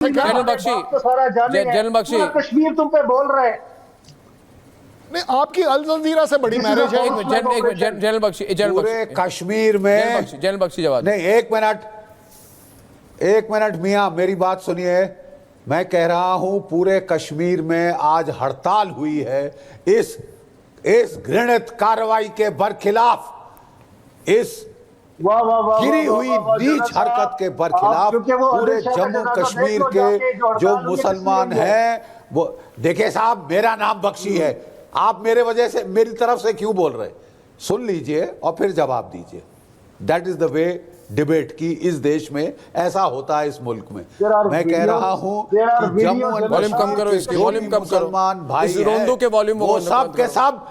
General Bakshi, general Bakshi, Kashmir तुम पे बोल रहे हैं। नहीं, आपकी अल जजीरा से बड़ी मैरिज है। जनरल बख्शी, पूरे कश्मीर में जनरल बख्शी जवाब नहीं, एक मिनट मियां, मेरी बात सुनिए। मैं कह रहा हूं पूरे कश्मीर में आज हड़ताल हुई है इस घृणित कार्रवाई के बरखिलाफ, इस गिरी हुई नीच हरकत के बरखिलाफ। पूरे जम्मू कश्मीर के जो मुसलमान हैं वो देखिए साहब, मेरा नाम बख्शी है, आप मेरे वजह से मेरी तरफ से क्यों बोल रहे? सुन लीजिए और फिर जवाब दीजिए। That is the way debate की इस देश में ऐसा होता है, इस मुल्क में। मैं कह रहा हूं कि जम्मू वॉल्यूम कम करो, इसकी वॉल्यूम कम करो। मुसलमान भाई इस रोंदू के वॉल्यूम वो सब के सब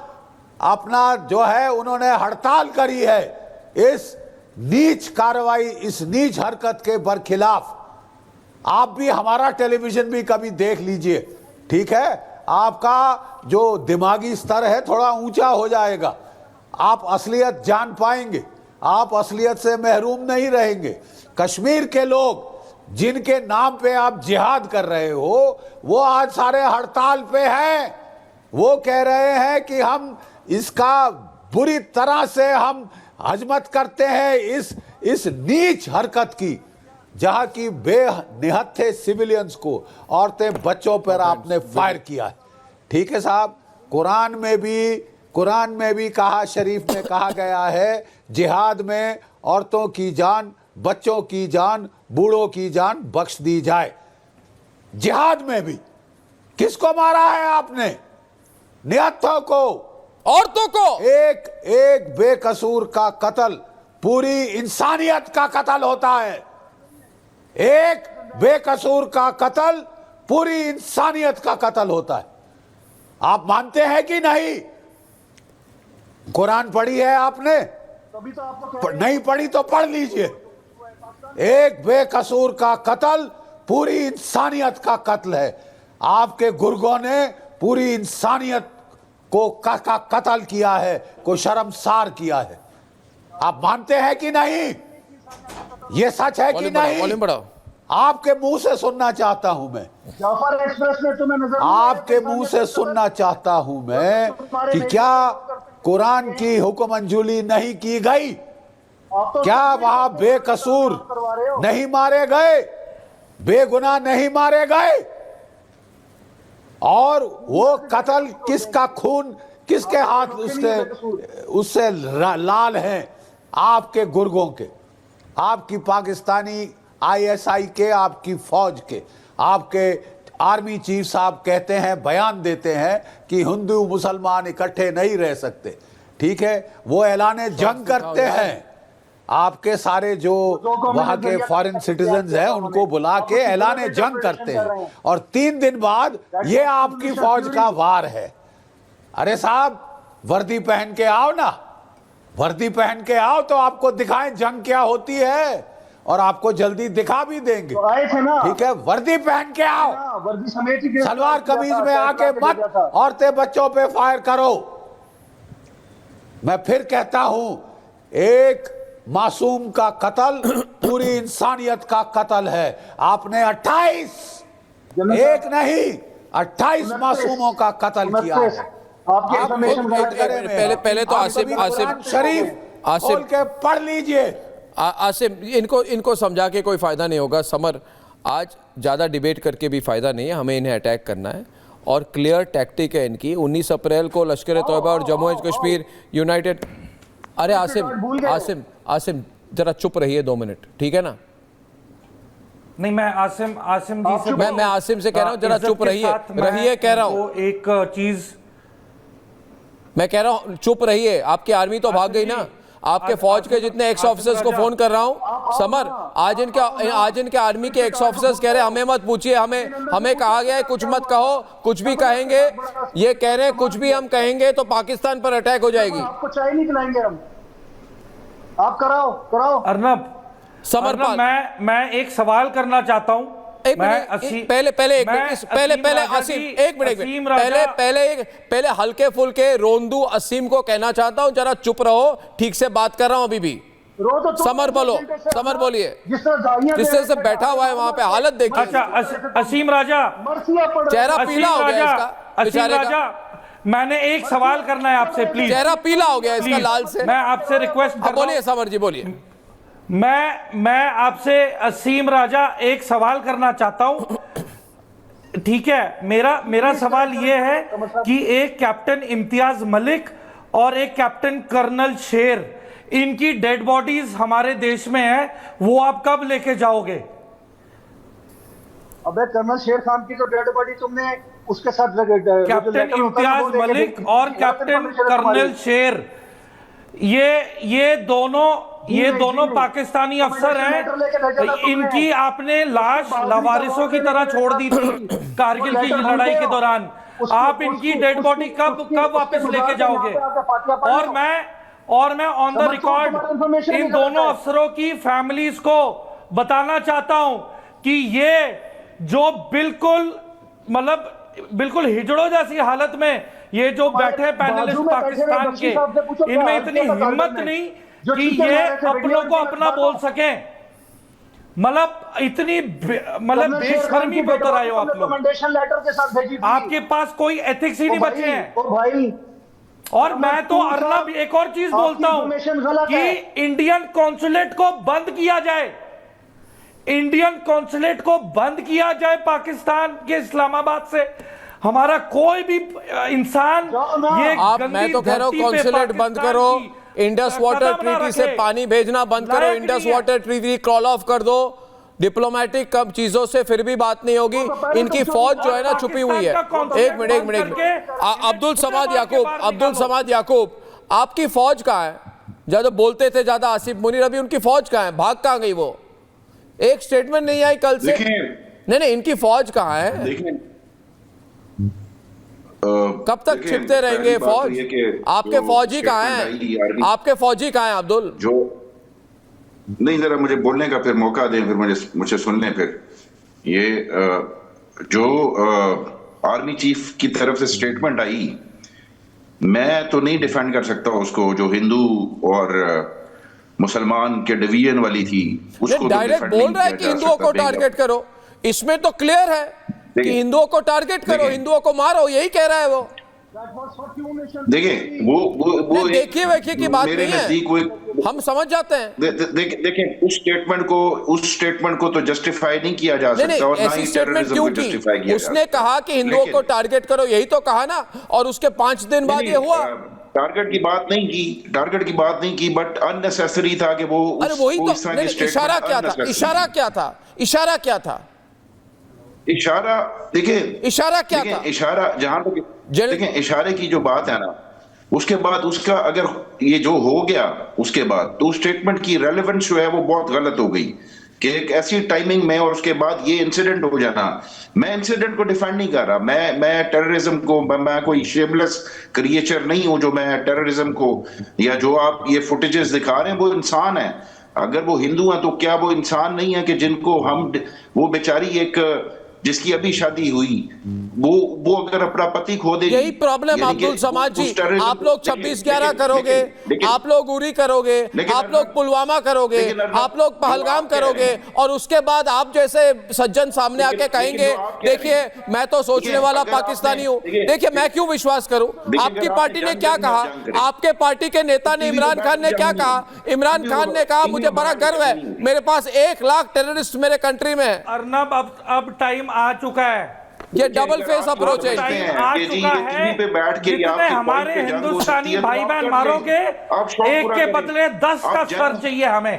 अपना जो है उन्होंने हड़ताल करी है इस नीच कार्रवाई, इस नीच हरकत के बरखिलाफ। आप भी हमारा टेलीविजन भी कभी देख लीजिए, ठीक है? आपका जो दिमागी स्तर है थोड़ा ऊंचा हो जाएगा, आप असलियत जान पाएंगे, आप असलियत से महरूम नहीं रहेंगे। कश्मीर के लोग जिनके नाम पे आप जिहाद कर रहे हो वो आज सारे हड़ताल पे हैं। वो कह रहे हैं कि हम इसका बुरी तरह से हम हजमत करते हैं इस नीच हरकत की, जहां की बेनिहत्थे सिविलियंस को, औरतें बच्चों पर आपने फायर किया है। ठीक है साहब, कुरान में भी कहा, शरीफ में कहा गया है जिहाद में औरतों की जान, बच्चों की जान, बूढ़ों की जान बख्श दी जाए। जिहाद में भी किसको मारा है आपने? निहत्थों को, औरतों को। एक बेकसूर का कत्ल पूरी इंसानियत का कत्ल होता है। एक बेकसूर का कत्ल पूरी इंसानियत का कत्ल होता है। आप मानते हैं कि नहीं? कुरान पढ़ी है आपने? नहीं पढ़ी तो पढ़ लीजिए। एक बेकसूर का कत्ल पूरी इंसानियत का कत्ल है। आपके गुर्गों ने पूरी इंसानियत को का कत्ल किया है, को शर्मसार किया है। आप मानते हैं कि नहीं? ये सच है कि नहीं? आपके मुंह से सुनना चाहता हूं मैं, जाफर एक्सप्रेस में तुम्हें नजर आपके मुंह से सुनना चाहता हूं मैं कि क्या कुरान की हुक्म अंजुली नहीं की गई? क्या वहां बेकसूर नहीं मारे गए, बेगुनाह नहीं मारे गए? और वो कत्ल किसका खून किसके हाथ उससे लाल हैं? आपके गुर्गों के, आपकी पाकिस्तानी आईएसआई के, आपकी फौज के। आपके आर्मी चीफ साहब कहते हैं, बयान देते हैं कि हिंदू मुसलमान इकट्ठे नहीं रह सकते। ठीक है, वो ऐलाने जंग करते हैं। आपके सारे जो वहां के फॉरेन सिटीजन्स हैं उनको बुला के ऐलाने जंग करते हैं, और 3 दिन बाद ये आपकी फौज का वार है। अरे साहब, वर्दी पहन के आओ ना, वर्दी पहन के आओ तो आपको दिखाएं जंग क्या होती है, और आपको जल्दी दिखा भी देंगे। ठीक है, वर्दी पहन के आओ, सलवार कमीज में आके मत औरतें बच्चों पे फायर करो। मैं फिर कहता हूं, एक मासूम का कत्ल पूरी इंसानियत का कत्ल है। आपने 28 एक नहीं 28 मासूमों का कत्ल किया है। पहले तो आसिफ शरीफ खोल के पढ़ लीजिए। आसिफ, इनको समझा के कोई फायदा नहीं होगा। समर, आज ज़्यादा डिबेट करके भी फायदा नहीं है, हमें इन्हें अटैक करना है और क्लियर टैक्टिक है इनकी। 19 अप्रैल को लश्कर तौबा और जम्मू एंड कश्मीर यूनाइटेड। अरे आसिम जरा चुप रहिए 2 मिनट, ठीक है ना? नहीं, मैं आसिम जी से, मैं आसिम से कह रहा हूँ जरा चुप रहिए कह रहा हूँ। एक चीज मैं कह रहा हूँ चुप रहिए। आपकी आर्मी तो भाग गई ना। आपके फौज के जितने एक्स ऑफिसर्स को फोन कर रहा हूँ समर, आज इनके आर्मी के एक्स ऑफिसर्स कह रहे हैं हमें मत पूछिए, हमें कहा गया है कुछ मत कहो, कुछ भी कहेंगे ये कह रहे हैं कुछ भी हम कहेंगे तो पाकिस्तान पर अटैक हो जाएगी। आपको चाय नहीं पिलाएंगे हम, आप कराओ। अर्नब, समरपाल, मैं एक सवाल करना चाहता हूं। पहले हल्के फुल्के रोंदू असीम को कहना चाहता हूं जरा चुप रहो, ठीक से बात कर रहा हूं अभी भी। रो तो तुम समर बोलो, 24 घंटे से समर बोलिए। जिस तरह गालियां जिस दे तरह से रहे थे, बैठा हुआ है वहां पे, हालत देखिए। अच्छा असीम राजा, मर्सियां पड़ रही चेहरा हैं। पीला हो गया इसका, असीम बेचारे का। राजा, मैंने एक सवाल करना है आपसे प्लीज। चेहरा पीला हो गया इसका प्लीज, लाल से। मैं आपसे रिक्वेस्ट कर हाँ, रहा बोलिए हूं। समर जी, बोलिए। मैं आपसे असीम राजा एक सवाल करना चाहता हूं, ठीक है। मेरा सवाल यह है कि एक कैप्टन इम्तियाज मलिक और एक कैप्टन कर्नल शेर, इनकी डेड बॉडीज हमारे देश में है, वो आप कब लेके जाओगे? अबे कर्नल शेर खान की तो डेड बॉडी तुमने उसके साथ लगे कैप्टन इम्तियाज मलिक और कैप्टन कर्नल शेर, ये दोनों पाकिस्तानी अफसर हैं। इनकी आपने लाश लावारिसों की तरह छोड़ दी थी कारगिल की लड़ाई के दौरान। आप इनकी डेड बॉडी कब वापस लेके जाओगे? और मैं ऑन द रिकॉर्ड इन दोनों अफसरों की फैमिलीज को बताना चाहता हूं कि ये जो बिल्कुल हिजड़ों जैसी हालत में ये जो बैठे पैनलिस्ट पाकिस्तान के, इनमें इतनी हिम्मत नहीं कि ये अपनों को अपना बोल सकें। इतनी बेशर्मी पे उतर आए हो आप लोग। लेटर के साथ भेजी थी। आपके पास कोई एथिक्स ही नहीं बचे हैं। ओ भाई, और मैं तो अर्नब एक और चीज बोलता हूं कि इंडियन कॉन्सुलेट को बंद किया जाए, इंडियन कॉन्सुलेट को बंद किया जाए पाकिस्तान के इस्लामाबाद से। हमारा कोई भी इंसान ये आप, मैं तो कह रहा हूं कॉन्सुलेट बंद करो, इंडस वाटर ट्रीटी से पानी भेजना बंद करो, Indus water treaty call of कर दो। डिप्लोमेटिक कब चीजों से फिर भी बात नहीं होगी। इनकी फौज जो है ना छुपी हुई है। एक मिनट अब्दुल समाद याकूब, आपकी फौज कहाँ है? ज्यादा बोलते थे ज्यादा आसिफ मुनीर, अभी उनकी फौज कहाँ है? भाग कहाँ गई वो? एक स्टेटमेंट नहीं आई कल से। नहीं, इनकी फौज कहाँ है? कब तक छिपते रहेंगे फौज? आपके फौजी कहाँ हैं? आपके फौजी कहाँ हैं अब्दुल? जो नहीं, जरा मुझे बोलने का फिर मौका दें, फिर मुझे सुन लें। फिर ये जो आर्मी चीफ की तरफ से स्टेटमेंट आई, मैं तो नहीं डिफेंड कर सकता उसको, जो हिंदू और मुसलमान के डिवीजन वाली थी उसको। डायरेक्ट बोल रहा है कि हिंदुओं को टारगेट करो, इसमें तो क्लियर है कि हिंदुओं को टारगेट करो, हिंदुओं को मारो, यही कह रहा है वो। देखिए वो देखिए की बात नहीं है, हम समझ जाते हैं। देखिए उस स्टेटमेंट को तो जस्टिफाई नहीं किया जा सकता। और ऐसी स्टेटमेंट क्यों की? उसने कहा कि हिंदुओं को टारगेट करो, यही तो कहा ना, और उसके 5 दिन बाद ये हुआ। टारगेट की बात नहीं की, बट अननेसेसरी था कि वो अरे वही तो। इशारा क्या था? इशारा देखिए, इशारा क्या था? इशारा जहां तक देखें, इशारे की जो बात है ना, उसके बाद उसका अगर ये जो हो गया उसके बाद तो स्टेटमेंट की रेलेवेंस जो है वो बहुत गलत हो गई कि एक ऐसी टाइमिंग में और उसके बाद ये इंसिडेंट हो जाना। मैं इंसिडेंट को डिफेंड नहीं कर रहा, मैं टेररिज्म को, मैं कोई शेमलेस क्रिएचर नहीं हूं जो मैं टेररिज्म को, या जो आप ये फुटेजेस दिखा रहे हैं वो इंसान है। अगर वो हिंदू हैं तो क्या वो इंसान नहीं है कि जिनको हम, वो बेचारी एक जिसकी अभी शादी हुई, वो अगर अपना पति खो देगी। यही प्रॉब्लम अब्दुल समाद जी, आप लोग 26/11 करोगे, आप लोग उरी करोगे, आप लोग पुलवामा करोगे, आप लोग पहलगाम करोगे, और उसके बाद आप जैसे सज्जन सामने आके कहेंगे देखिए मैं तो सोचने वाला पाकिस्तानी हूं। देखिए मैं क्यों विश्वास करूं? आपकी पार्टी ने क्या कहा? आपके पार्टी के नेता ने, इमरान खान ने क्या कहा? इमरान खान ने कहा मुझे बड़ा गर्व है, मेरे पास 1 लाख टेररिस्ट मेरे कंट्री में है। अर्नब, अब टाइम आ चुका है। ये डबल फेस अप्रोच है। आ चुका है। जितने हमारे हिंदुस्तानी भाई बहन मारोगे, एक के बदले 10 का सर चाहिए हमें।